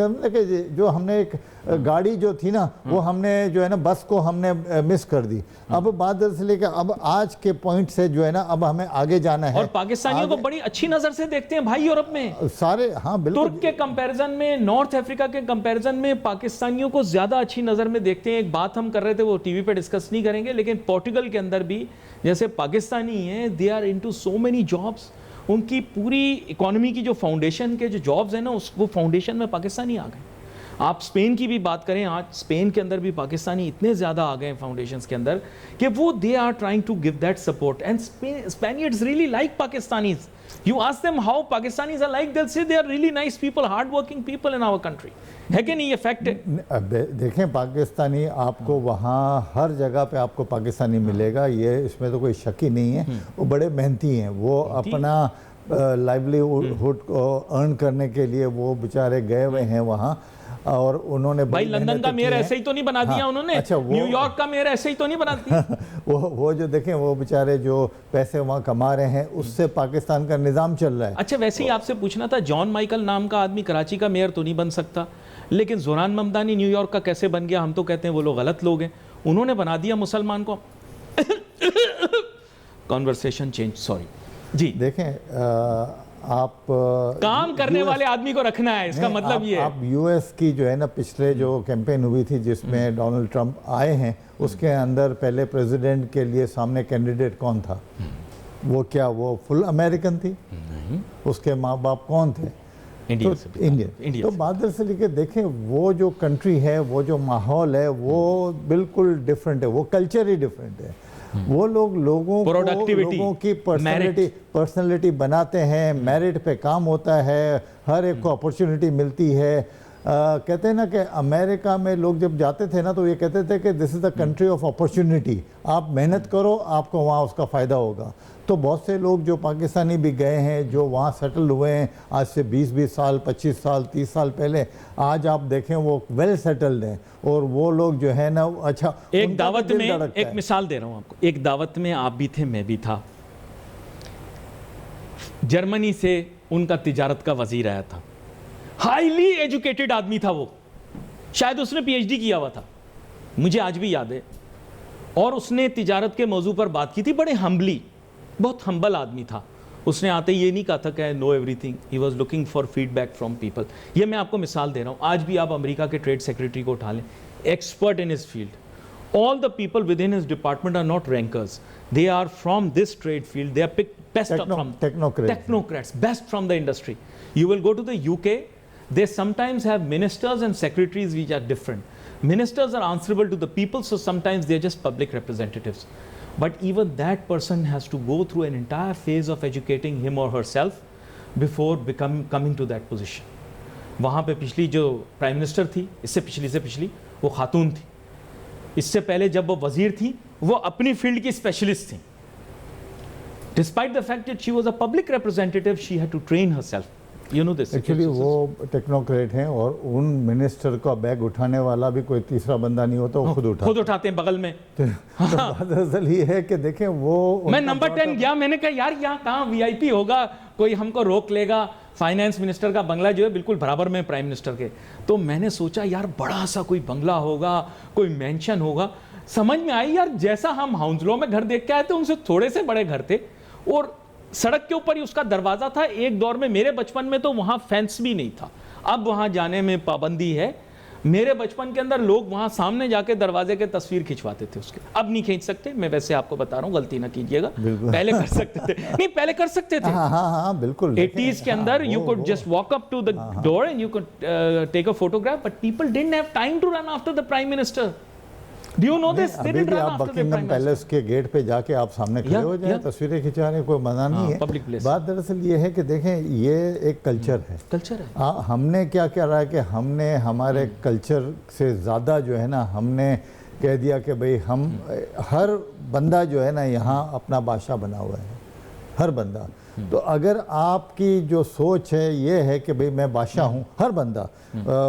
जो हमने एक गाड़ी जो थी ना वो हमने जो है ना बस को हमने मिस कर दी। अब बात दरअसल है कि अब आज के पॉइंट से जो है ना अब हमें आगे जाना है, और पाकिस्तानियों को बड़ी अच्छी नजर से देखते हैं भाई यूरोप में सारे। हाँ बिल्कुल, तुर्क के कंपैरिजन में, नॉर्थ अफ्रीका के कंपैरिजन में पाकिस्तानियों को ज्यादा अच्छी नजर में देखते हैं। एक बात हम कर रहे थे वो टीवी पे डिस्कस नहीं करेंगे, लेकिन पोर्टुगल के अंदर भी जैसे पाकिस्तानी हैं, they are into so many jobs. उनकी पूरी इकोनॉमी की जो फाउंडेशन के जो जॉब्स हैं ना वो फाउंडेशन में पाकिस्तानी आ गए। आप स्पेन की भी बात करें, आज स्पेन के अंदर भी पाकिस्तानी इतने ज़्यादा आ गए हैं फाउंडेशंस के अंदर कि वो they are trying to give that support, and Spaniards really like Pakistanis. You ask them how Pakistanis are like, they will say they are really nice people, hard working people in our country. है कि नहीं ये फैक्ट है? देखें पाकिस्तानी आपको वहाँ हर जगह पे आपको पाकिस्तानी मिलेगा, ये इसमें तो कोई शक ही नहीं है। वो बड़े मेहनती हैं, वो अपना लाइवलीहुड को अर्न करने के लिए वो बेचारे गए हुए हैं वहाँ, और उन्होंने भाई लंदन का मेयर ऐसे ही तो नहीं बना दिया उन्होंने। अच्छा, न्यूयॉर्क का मेयर ऐसे ही तो नहीं बना दिया। वो जो देखें वो बेचारे जो पैसे वहाँ कमा रहे हैं उससे पाकिस्तान का निज़ाम चल रहा है। अच्छा, वैसे ही आपसे पूछना था, जॉन माइकल नाम का आदमी कराची का मेयर तो नहीं बन सकता, लेकिन जोरान ममदानी न्यूयॉर्क का कैसे बन गया? हम तो कहते हैं वो लोग गलत लोग हैं, उन्होंने बना दिया मुसलमान को। कॉन्वर्सेशन चेंज, सॉरी जी। देखें आप काम करने वाले आदमी को रखना है, इसका मतलब ये है। आप यूएस की जो है ना पिछले जो कैंपेन हुई थी जिसमें डोनाल्ड ट्रंप आए हैं, उसके अंदर पहले प्रेसिडेंट के लिए सामने कैंडिडेट कौन था? वो क्या वो फुल अमेरिकन थी? नहीं। उसके माँ बाप कौन थे? इंडियन। तो बात दरअसल लेके देखें वो जो कंट्री है, वो जो माहौल है वो बिल्कुल डिफरेंट है, वो कल्चर ही डिफरेंट है। वो लोगों की पर्सनैलिटी बनाते हैं, मेरिट पे काम होता है, हर एक को अपॉर्चुनिटी मिलती है। कहते हैं ना कि अमेरिका में लोग जब जाते थे ना तो ये कहते थे कि this is the country of opportunity, आप मेहनत करो आपको वहाँ उसका फ़ायदा होगा। तो बहुत से लोग जो पाकिस्तानी भी गए हैं, जो वहाँ सेटल हुए हैं आज से 20 साल 25 साल 30 साल पहले, आज आप देखें वो वेल सेटल्ड हैं, और वो लोग जो है ना अच्छा। एक दावत में एक मिसाल दे रहा हूँ आपको, एक दावत में आप भी थे, मैं भी था। जर्मनी से उनका तिजारत का वजीर आया था, हाईली एजुकेटेड आदमी था वो, शायद उसने पीएचडी किया हुआ था, मुझे आज भी याद है। और उसने तिजारत के मौजू पर बात की थी, बड़े हम्बली, बहुत हम्बल आदमी था। उसने आते ये नहीं कहा था कि know everything, he was looking for feedback from people. ये मैं आपको मिसाल दे रहा हूँ। आज भी आप अमेरिका के ट्रेड सेक्रेटरी को उठा लें, expert in his field, all the people within his department are not rankers, they are from this trade field, they are picked best from technocrats, best from the industry. You will go to the UK, they sometimes have ministers and secretaries which are different. Ministers are answerable to the people, so sometimes they are just public representatives, but even that person has to go through an entire phase of educating him or herself before coming to that position. वहाँ पे पिछली जो प्राइम मिनिस्टर थी, इससे पिछली वो खातून थी, इससे पहले जब वो वजीर थी वो अपनी फील्ड की स्पेशलिस्ट थी। Despite the fact that she was a public representative, she had to train herself, you know this. Actually वो टेक्नोक्रेट हैं, और उन मिनिस्टर का बैग उठाने वाला भी कोई तीसरा बंदा नहीं होता, वो खुद उठाते हैं बगल में। तो दरअसल ये है कि देखें वो मैं नंबर 10 गया, मैंने कहा यार यहाँ कहाँ वीआईपी होगा, कोई हमको रोक लेगा। फाइनेंस मिनिस्टर का बंगला जो है बिल्कुल बराबर में प्राइम मिनिस्टर के, तो मैंने सोचा यार बड़ा सा कोई बंगला होगा, कोई मेंशन होगा। समझ में आई यार, जैसा हम हाउंसलो में घर देख के आए थे उनसे थोड़े से बड़े घर थे, और सड़क के ऊपर ही उसका दरवाजा था। एक दौर में मेरे बचपन में तो वहां फेंस भी नहीं था, अब वहां जाने में पाबंदी है। मेरे बचपन के अंदर लोग वहां सामने जाके दरवाजे के तस्वीर खिंचवाते थे उसके, अब नहीं खींच सकते। मैं वैसे आपको बता रहा हूँ, गलती ना कीजिएगा, पहले कर सकते थे। नहीं, पहले कर सकते थे। हाँ, बिल्कुल। 80s के अंदर you could just walk up to the door and you could take a photograph, but people didn't have time to run after the prime minister. Do you know this? They अभी didn't भी run आप after the Buckingham Prime Minister. Palace के गेट पे जाके आप सामने खड़े हो जाए, तस्वीरें खिंचाने कोई मना नहीं है। public place. बात दरअसल ये है कि देखें, ये एक कल्चर है। कल्चर है। हमने क्या क्या रहा है कि हमने हमारे कल्चर से ज़्यादा जो है ना, हमने कह दिया कि भाई हम हर बंदा जो है ना यहाँ अपना बादशाह बना हुआ है, हर बंदा। तो अगर आपकी जो सोच है ये है कि भाई मैं बादशाह हूँ, हर बंदा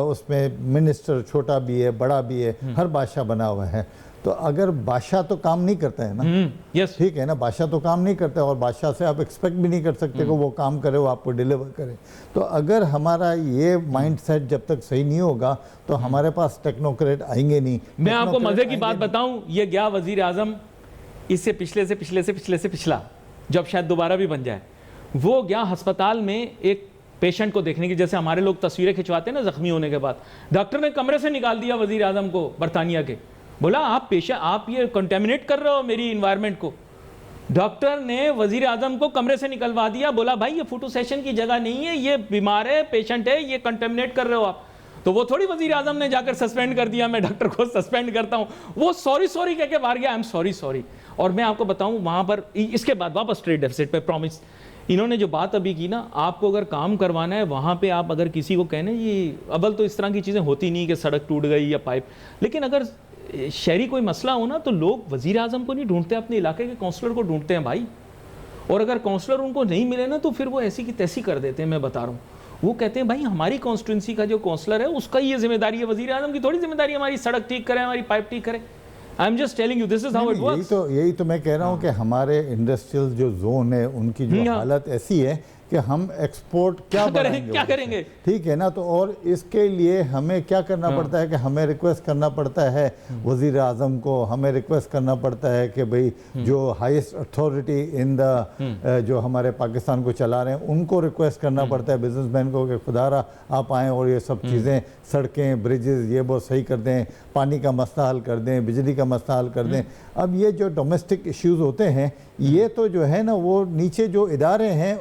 उसमें मिनिस्टर छोटा भी है बड़ा भी है, हर बादशाह बना हुआ है, तो अगर बादशाह तो काम नहीं करता है ना, यस ठीक है ना, बादशाह तो काम नहीं करता है और बादशाह से आप एक्सपेक्ट भी नहीं कर सकते कि वो काम करे, वो आपको डिलीवर करे। तो अगर हमारा ये माइंडसेट जब तक सही नहीं होगा तो हमारे पास टेक्नोक्रेट आएंगे नहीं। मैं आपको मजे की बात बताऊं, ये गया वजीर आजम, इससे पिछले से पिछले से पिछले से पिछला, जब शायद दोबारा भी बन जाए, वो गया अस्पताल में एक पेशेंट को देखने की, जैसे हमारे लोग तस्वीरें खिंचवाते हैं ना जख्मी होने के बाद, डॉक्टर ने कमरे से निकाल दिया वजीर आजम को बरतानिया के, बोला आप पेशेंट, आप ये कंटेमिनेट कर रहे हो मेरी इन्वायरमेंट को। डॉक्टर ने वजीर आजम को कमरे से निकलवा दिया, बोला भाई ये फोटो सेशन की जगह नहीं है, ये बीमार है, पेशेंट है, ये कंटेमिनेट कर रहे हो आप। तो वो थोड़ी वजीर आजम ने जाकर सस्पेंड कर दिया, मैं डॉक्टर को सस्पेंड करता हूं, वो सॉरी सॉरी कह के बाहर गया, आई एम सॉरी सॉरी। और मैं आपको बताऊं वहां पर, इसके बाद वापस ट्रेड डेफिसिट पे प्रॉमिस, इन्होंने जो बात अभी की ना, आपको अगर काम करवाना है वहाँ पे आप अगर किसी को कहने, ये अबल तो इस तरह की चीज़ें होती नहीं कि सड़क टूट गई या पाइप, लेकिन अगर शहरी कोई मसला हो ना तो लोग वजीर आजम को नहीं ढूंढते, अपने इलाके के काउंसलर को ढूंढते हैं भाई। और अगर काउंसलर उनको नहीं मिले ना तो फिर वो ऐसी की तैसी कर देते हैं। मैं बता रहा हूँ, वो कहते हैं भाई हमारी कॉन्स्टिट्यूंसी का जो काउंसलर है उसका ये जिम्मेदारी है, वजीर आजम की थोड़ी जिम्मेदारी है हमारी सड़क ठीक करें, हमारी पाइप ठीक करें। आई am just telling you this is how it works. यही तो मैं कह रहा हूँ कि हमारे इंडस्ट्रियल जो जोन है उनकी जो हालत ऐसी है कि हम एक्सपोर्ट क्या करेंगे, ठीक है ना। तो और इसके लिए हमें क्या करना पड़ता है कि हमें रिक्वेस्ट करना पड़ता है वजीर आजम को, हमें रिक्वेस्ट करना पड़ता है कि भाई जो हाईएस्ट अथॉरिटी इन द जो हमारे पाकिस्तान को चला रहे हैं उनको रिक्वेस्ट करना पड़ता है, बिजनेसमैन को, कि खुदारा आप आएँ और ये सब चीज़ें, सड़कें, ब्रिजेस, ये वो सही कर दें, पानी का मसला हल कर दें, बिजली का मसला हल कर दें। अब ये जो डोमेस्टिक इश्यूज होते हैं ये तो जो है ना वो नीचे जो इदारे हैं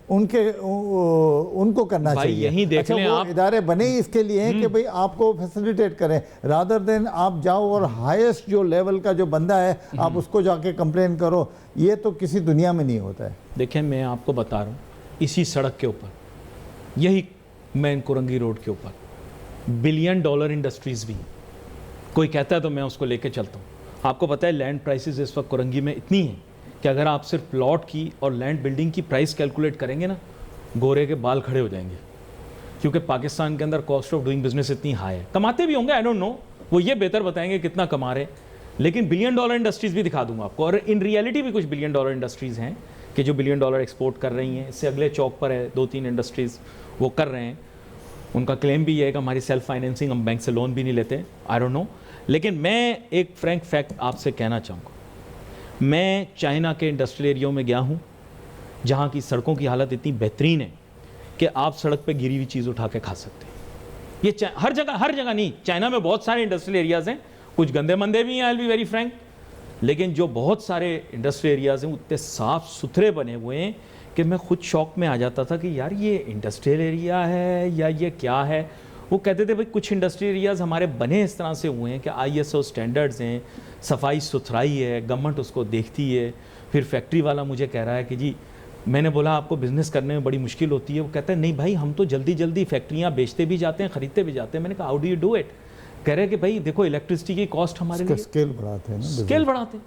उनको करना चाहिए। यही देख अच्छा, लें वो आप, इदारे बने ही इसके लिए हैं कि भाई आपको फैसिलिटेट करें, रादर देन आप जाओ और हाईएस्ट जो लेवल का जो बंदा है आप उसको जाके कंप्लेन करो। ये तो किसी दुनिया में नहीं होता है। देखें मैं आपको बता रहा हूँ, इसी सड़क के ऊपर, यही मैन कुरंगी रोड के ऊपर $1 बिलियन इंडस्ट्रीज भी, कोई कहता है तो मैं उसको लेके चलता हूँ। आपको पता है लैंड प्राइसेस इस वक्त कुरंगी में इतनी हैं कि अगर आप सिर्फ प्लॉट की और लैंड बिल्डिंग की प्राइस कैलकुलेट करेंगे ना, गोरे के बाल खड़े हो जाएंगे, क्योंकि पाकिस्तान के अंदर कॉस्ट ऑफ डूइंग बिजनेस इतनी हाई है। कमाते भी होंगे, आई डोंट नो, वो ये बेहतर बताएंगे कितना कमा रहे, लेकिन $1 बिलियन इंडस्ट्रीज भी दिखा दूंगा आपको। और इन रियलिटी भी कुछ $1 बिलियन इंडस्ट्रीज हैं कि जो $1 बिलियन एक्सपोर्ट कर रही हैं। इससे अगले चौक पर है 2-3 इंडस्ट्रीज वो कर रहे हैं, उनका क्लेम भी ये है कि हमारी सेल्फ फाइनेंसिंग, हम बैंक से लोन भी नहीं लेते, आई डोंट नो। लेकिन मैं एक फ्रैंक फैक्ट आपसे कहना चाहूँगा, मैं चाइना के इंडस्ट्रियल एरिया में गया हूँ जहाँ की सड़कों की हालत इतनी बेहतरीन है कि आप सड़क पे गिरी हुई चीज़ उठा के खा सकते हैं। ये हर जगह नहीं, चाइना में बहुत सारे इंडस्ट्रियल एरियाज़ हैं, कुछ गंदे मंदे भी हैं, I will be very Frank, लेकिन जो बहुत सारे इंडस्ट्रियल एरियाज़ हैं उतने साफ़ सुथरे बने हुए हैं कि मैं खुद शौक में आ जाता था कि यार ये इंडस्ट्रियल एरिया है या ये क्या है। वो कहते थे भाई कुछ इंडस्ट्रियल एरियाज़ हमारे बने इस तरह से हुए हैं कि ISO स्टैंडर्ड्स हैं, सफाई सुथराई है, गवर्नमेंट उसको देखती है। फिर फैक्ट्री वाला मुझे कह रहा है कि जी, मैंने बोला आपको बिज़नेस करने में बड़ी मुश्किल होती है। वो कहता है नहीं भाई हम तो जल्दी जल्दी फैक्ट्रियाँ बेचते भी जाते हैं, ख़रीदते भी जाते हैं। मैंने कहा how do you do it? कह रहे हैं कि भाई देखो इलेक्ट्रिसिटी की कॉस्ट हमारे लिए स्केल बढ़ाते हैं, स्केल बढ़ाते हैं।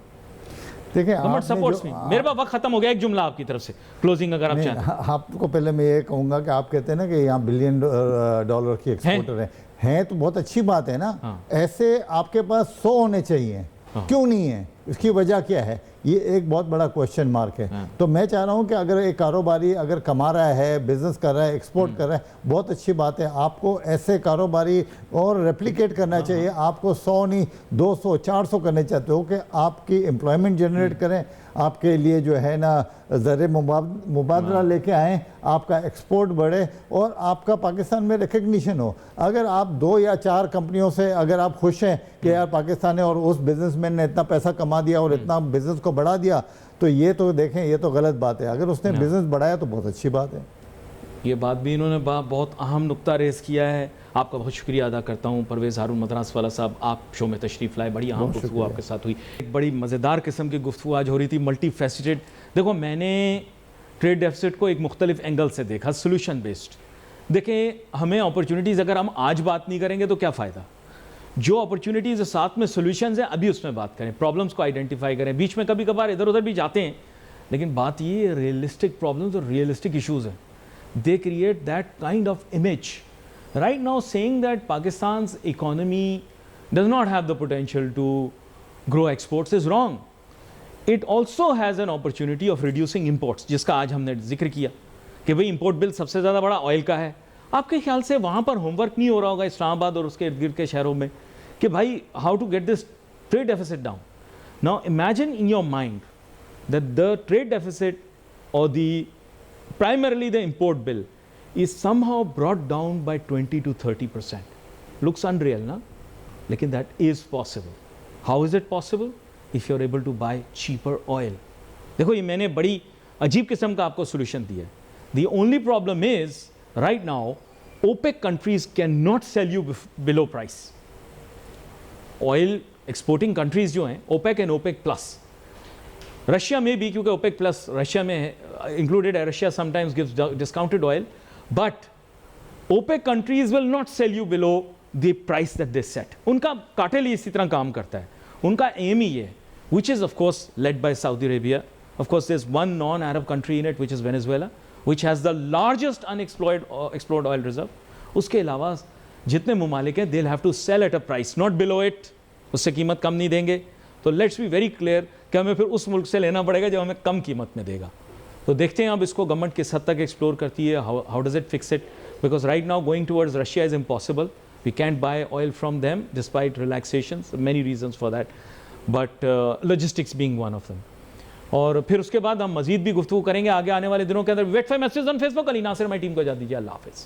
देखिए गवर्नमेंट सपोर्ट्स में। मेरे पास वक्त खत्म हो गया, एक जुमला आपकी तरफ से क्लोजिंग अगर आप चाहें। आपको पहले मैं ये कहूँगा कि आप कहते हैं ना कि यहाँ $1 बिलियन की एक्सपोर्टर हैं तो बहुत अच्छी बात है ना। ऐसे आपके पास 100 होने चाहिए, क्यों नहीं है? इसकी वजह क्या है? ये एक बहुत बड़ा क्वेश्चन मार्क है। तो मैं चाह रहा हूँ कि अगर एक कारोबारी अगर कमा रहा है, बिजनेस कर रहा है, एक्सपोर्ट कर रहा है, बहुत अच्छी बात है। आपको ऐसे कारोबारी और रेप्लिकेट करना चाहिए। आपको 100 नहीं 200 400 करने चाहते हो कि आपकी एम्प्लॉयमेंट जनरेट करें, आपके लिए जो है ना ज़र मुबादला लेके आएँ, आपका एक्सपोर्ट बढ़े और आपका पाकिस्तान में रिकग्निशन हो। अगर आप 2 या 4 कंपनियों से अगर आप खुश हैं कि यार पाकिस्तान है और उस बिजनेसमैन ने इतना पैसा कमा दिया और इतना बिजनेस को बढ़ा दिया, तो ये तो देखें ये तो गलत बात है। अगर उसने बिजनेस बढ़ाया तो बहुत अच्छी बात है। ये बात भी इन्होंने बहुत अहम नुक्ता रेस किया है। आपका बहुत शुक्रिया अदा करता हूँ परवेज़ हारून मद्रास वाला साहब, आप शो में तशरीफ़ लाए, बड़ी अहम गुफ्तगू आपके साथ हुई। एक बड़ी मज़ेदार किस्म की गुफ्तगू आज हो रही थी, मल्टी फैसेटेड। देखो, मैंने ट्रेड डेफिसिट को एक मुख्तलिफ एंगल से देखा, सोल्यूशन बेस्ड। देखें, हमें अपॉर्चुनिटीज़ अगर हम आज बात नहीं करेंगे तो क्या फ़ायदा। जो अपॉर्चुनिटीज़ साथ में सोल्यूशंस हैं अभी उसमें बात करें, प्रॉब्लम्स को आइडेंटिफाई करें। बीच में कभी कभार इधर उधर भी जाते हैं, लेकिन बात ये रियलिस्टिक प्रॉब्लम्स और रियलिस्टिक इशूज़ हैं। They create that kind of image right now, saying that Pakistan's economy does not have the potential to grow exports is wrong. It also has an opportunity of reducing imports, जिसका आज हमने जिक्र किया कि भाई इंपोर्ट बिल सबसे ज़्यादा बड़ा ऑयल का है। आपके ख्याल से वहाँ पर होमवर्क नहीं हो रहा होगा इस्लामाबाद और उसके इर्द गिर्द के शहरों में कि भाई how to get this trade deficit down. Now imagine in your mind that the trade deficit और the primarily the import bill is somehow brought down by 20 to 30%. Looks unreal, na? Lekin that is possible. How is it possible? If you're able to buy cheaper oil. देखो, ये मैंने बड़ी अजीब किस्म का आपको solution दिया है. The only problem is right now OPEC countries cannot sell you below price. Oil exporting countries जो हैं OPEC and OPEC plus, Russia में भी, क्योंकि ओपेक प्लस रशिया में इंक्लूडेड है, Russia sometimes gives discounted oil, but OPEC countries will not sell you below the price that they set. उनका कार्टेल ही इसी तरह काम करता है, उनका एम ही है, which is of course led by Saudi Arabia. Of course there is one non Arab country in it which is Venezuela, which has the largest unexplored oil reserve. उसके अलावा जितने ममालिक हैं, they will have to sell at a price not below it, उससे कीमत कम नहीं देंगे। तो लेट्स बी वेरी क्लियर कि हमें फिर उस मुल्क से लेना पड़ेगा जो हमें कम कीमत में देगा। तो देखते हैं अब इसको गवर्नमेंट किस हद तक एक्सप्लोर करती है, how does it fix it, because right now going towards Russia is impossible. We can't buy oil from them despite relaxations, many reasons for that, but logistics being one of them. और फिर उसके बाद हम मजीद भी गुफ्तगू करेंगे आगे आने वाले दिनों के अंदर। Wait for message on Facebook. Ali Nasir, हमारी टीम को इजाज़त दीजिए। अल्लाह हाफिज़।